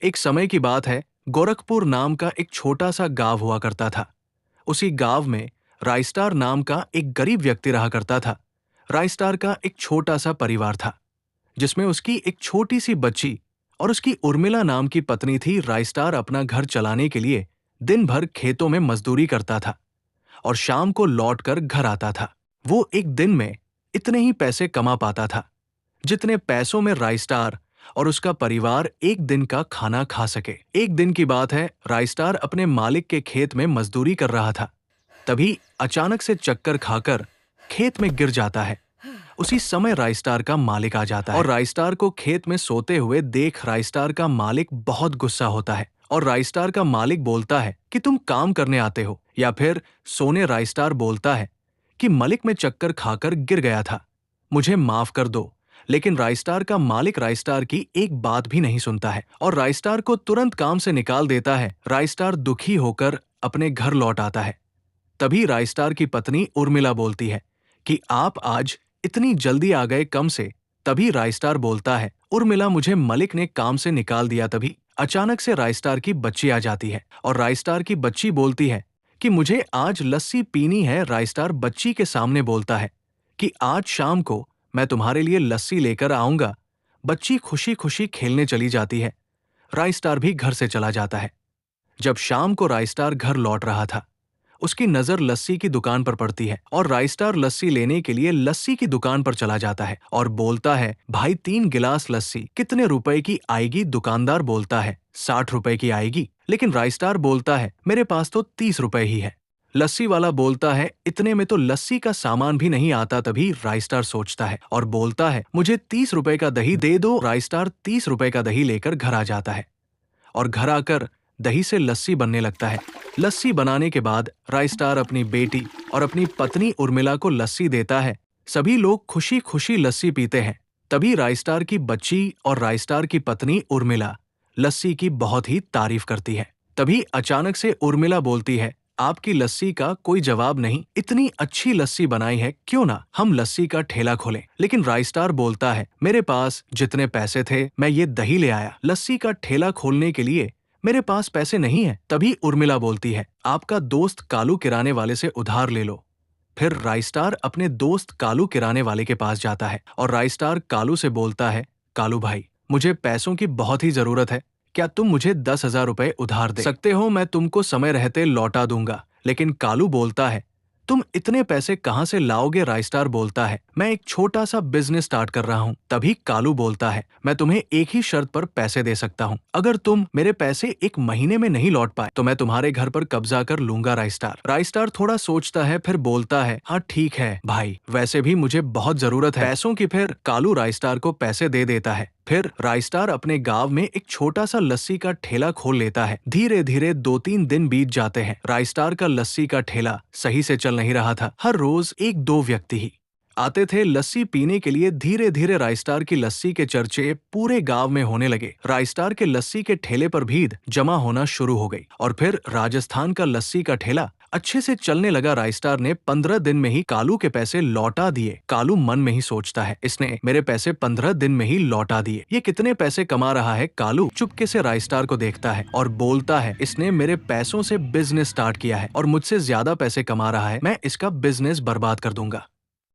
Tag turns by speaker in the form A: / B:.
A: एक समय की बात है, गोरखपुर नाम का एक छोटा सा गांव हुआ करता था। उसी गांव में रायस्टार नाम का एक गरीब व्यक्ति रहा करता था। रायस्टार का एक छोटा सा परिवार था, जिसमें उसकी एक छोटी सी बच्ची और उसकी उर्मिला नाम की पत्नी थी। रायस्टार अपना घर चलाने के लिए दिन भर खेतों में मजदूरी करता था और शाम को लौटकर घर आता था। वो एक दिन में इतने ही पैसे कमा पाता था जितने पैसों में रायस्टार और उसका परिवार एक दिन का खाना खा सके। एक दिन की बात है, रायस्टार अपने मालिक के खेत में मजदूरी कर रहा था। तभी अचानक से चक्कर खाकर खेत में गिर जाता है। उसी समय रायस्टार का मालिक आ जाता है और रायस्टार को खेत में सोते हुए देख रायस्टार का मालिक बहुत गुस्सा होता है और रायस्टार का मालिक बोलता है कि तुम काम करने आते हो या फिर सोने। रायस्टार बोलता है कि मलिक में चक्कर खाकर गिर गया था, मुझे माफ कर दो। लेकिन रायस्टार का मालिक रायस्टार की एक बात भी नहीं सुनता है और रायस्टार को तुरंत काम से निकाल देता है। रायस्टार दुखी होकर अपने घर लौट आता है। तभी रायस्टार की पत्नी उर्मिला बोलती है कि आप आज इतनी जल्दी आ गए कम से। तभी रायस्टार बोलता है, उर्मिला मुझे मलिक ने काम से निकाल दिया। तभी अचानक से रायस्टार की बच्ची आ जाती है और रायस्टार की बच्ची बोलती है कि मुझे आज लस्सी पीनी है। रायस्टार बच्ची के सामने बोलता है कि आज शाम को मैं तुम्हारे लिए लस्सी लेकर आऊंगा। बच्ची खुशी खुशी खेलने चली जाती है। रायस्टार भी घर से चला जाता है। जब शाम को रायस्टार घर लौट रहा था, उसकी नजर लस्सी की दुकान पर पड़ती है और रायस्टार लस्सी लेने के लिए लस्सी की दुकान पर चला जाता है और बोलता है, भाई 3 गिलास लस्सी कितने रुपए की आएगी? दुकानदार बोलता है 60 रुपए की आएगी। लेकिन रायस्टार बोलता है, मेरे पास तो 30 रुपए ही है। लस्सी वाला बोलता है, इतने में तो लस्सी का सामान भी नहीं आता। तभी रायस्टार सोचता है और बोलता है, मुझे 30 रुपए का दही दे दो। रायस्टार 30 रुपए का दही लेकर घर आ जाता है और घर आकर दही से लस्सी बनने लगता है। लस्सी बनाने के बाद रायस्टार अपनी बेटी और अपनी पत्नी उर्मिला को लस्सी देता है। सभी लोग खुशी खुशी लस्सी पीते हैं। तभी रायस्टार की बच्ची और रायस्टार की पत्नी उर्मिला लस्सी की बहुत ही तारीफ करती है। तभी अचानक से उर्मिला बोलती है, आपकी लस्सी का कोई जवाब नहीं, इतनी अच्छी लस्सी बनाई है, क्यों ना हम लस्सी का ठेला खोलें। लेकिन रायस्टार बोलता है, मेरे पास जितने पैसे थे मैं ये दही ले आया, लस्सी का ठेला खोलने के लिए मेरे पास पैसे नहीं है। तभी उर्मिला बोलती है, आपका दोस्त कालू किराने वाले से उधार ले लो। फिर रायस्टार अपने दोस्त कालू किराने वाले के पास जाता है और रायस्टार कालू से बोलता है, कालू भाई मुझे पैसों की बहुत ही जरूरत है, क्या तुम मुझे 10,000 रुपए उधार दे सकते हो? मैं तुमको समय रहते लौटा दूंगा। लेकिन कालू बोलता है, तुम इतने पैसे कहाँ से लाओगे? रायस्टार बोलता है, मैं एक छोटा सा बिजनेस स्टार्ट कर रहा हूँ। तभी कालू बोलता है, मैं तुम्हें एक ही शर्त पर पैसे दे सकता हूँ, अगर तुम मेरे पैसे 1 महीने में नहीं लौट पाए तो मैं तुम्हारे घर पर कब्जा कर लूंगा। रायस्टार थोड़ा सोचता है, फिर बोलता है, हाँ ठीक है भाई, वैसे भी मुझे बहुत जरूरत है पैसों की। फिर कालू रायस्टार को पैसे दे देता है। फिर रायस्टार अपने गांव में एक छोटा सा लस्सी का ठेला खोल लेता है। धीरे धीरे 2-3 दिन बीत जाते हैं। रायस्टार का लस्सी का ठेला सही से चल नहीं रहा था। हर रोज 1-2 व्यक्ति ही आते थे लस्सी पीने के लिए। धीरे धीरे रायस्टार की लस्सी के चर्चे पूरे गांव में होने लगे। रायस्टार के लस्सी के ठेले पर भीड़ जमा होना शुरू हो गई और फिर राजस्थान का लस्सी का ठेला अच्छे से चलने लगा। रायस्टार ने 15 दिन में ही कालू के पैसे लौटा दिए। कालू मन में ही सोचता है, इसने मेरे पैसे 15 दिन में ही लौटा दिए, ये कितने पैसे कमा रहा है। कालू चुपके से रायस्टार को देखता है और बोलता है, इसने मेरे पैसों से बिजनेस स्टार्ट किया है और मुझसे ज्यादा पैसे कमा रहा है, मैं इसका बिजनेस बर्बाद कर दूंगा।